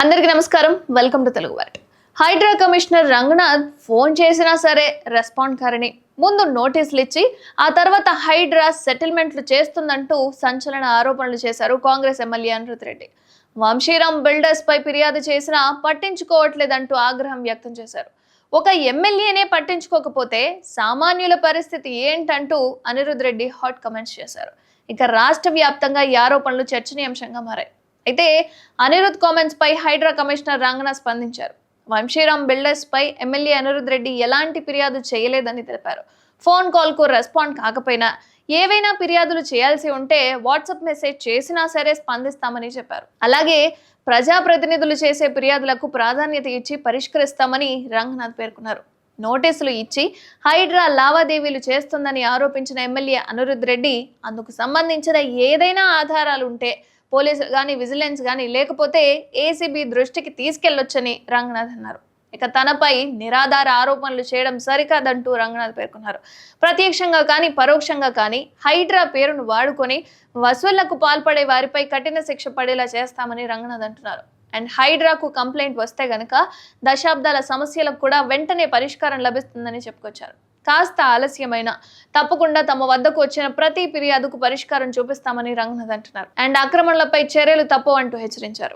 అందరికీ నమస్కారం. Welcome to Telugu వార్త. హైడ్రా కమిషనర్ రంగనాథ్ ఫోన్ చేసినా సరే రెస్పాండ్ కారని ముందు నోటీసులు ఇచ్చి ఆ తర్వాత హైడ్రా సెటిల్మెంట్లు చేస్తుందంటూ సంచలన ఆరోపణలు చేశారు కాంగ్రెస్ ఎమ్మెల్యే అనిరుద్ రెడ్డి. వంశీరామ్ బిల్డర్స్ పై ఫిర్యాదు చేసినా పట్టించుకోవట్లేదంటూ ఆగ్రహం వ్యక్తం చేశారు. ఒక ఎమ్మెల్యేనే పట్టించుకోకపోతే సామాన్యుల పరిస్థితి ఏంటంటూ అనిరుద్ రెడ్డి హాట్ కమెంట్స్ చేశారు. ఇక రాష్ట్ర వ్యాప్తంగా ఈ ఆరోపణలు చర్చనీయాంశంగా మారాయి. అయితే అనిరుద్ కామెంట్స్ పై హైడ్రా కమిషనర్ రంగనాథ్ స్పందించారు. వంశీరామ్ బిల్డర్స్ పై ఎమ్మెల్యే అనిరుద్ రెడ్డి ఎలాంటి ఫిర్యాదు చేయలేదని తెలిపారు. ఫోన్ కాల్ కు రెస్పాండ్ కాకపోయినా ఏవైనా ఫిర్యాదులు చేయాల్సి ఉంటే వాట్సాప్ మెసేజ్ చేసినా సరే స్పందిస్తామని చెప్పారు. అలాగే ప్రజాప్రతినిధులు చేసే ఫిర్యాదులకు ప్రాధాన్యత ఇచ్చి పరిష్కరిస్తామని రంగనాథ్ పేర్కొన్నారు. నోటీసులు ఇచ్చి హైడ్రా లావాదేవీలు చేస్తుందని ఆరోపించిన ఎమ్మెల్యే అనిరుద్ రెడ్డి అందుకు సంబంధించిన ఏదైనా ఆధారాలు ఉంటే పోలీసులు కానీ విజిలెన్స్ కానీ లేకపోతే ఏసీబీ దృష్టికి తీసుకెళ్లొచ్చని రంగనాథ్ అన్నారు. ఇక తనపై నిరాధార ఆరోపణలు చేయడం సరికాదంటూ రంగనాథ్ పేర్కొన్నారు. ప్రత్యక్షంగా కానీ పరోక్షంగా కానీ హైడ్రా పేరును వాడుకొని వసూళ్లకు పాల్పడే వారిపై కఠిన శిక్ష పడేలా చేస్తామని రంగనాథ్ అంటున్నారు. అండ్ హైడ్రాకు కంప్లైంట్ వస్తే గనక దశాబ్దాల సమస్యలకు కూడా వెంటనే పరిష్కారం లభిస్తుందని చెప్పుకొచ్చారు. కాస్త ఆలస్యమైన తప్పకుండా తమ వద్దకు వచ్చిన ప్రతి ఫిర్యాదుకు పరిష్కారం చూపిస్తామని రంగనాథ్ అంటున్నారు. అండ్ ఆక్రమణలపై చర్యలు తప్పవంటూ హెచ్చరించారు.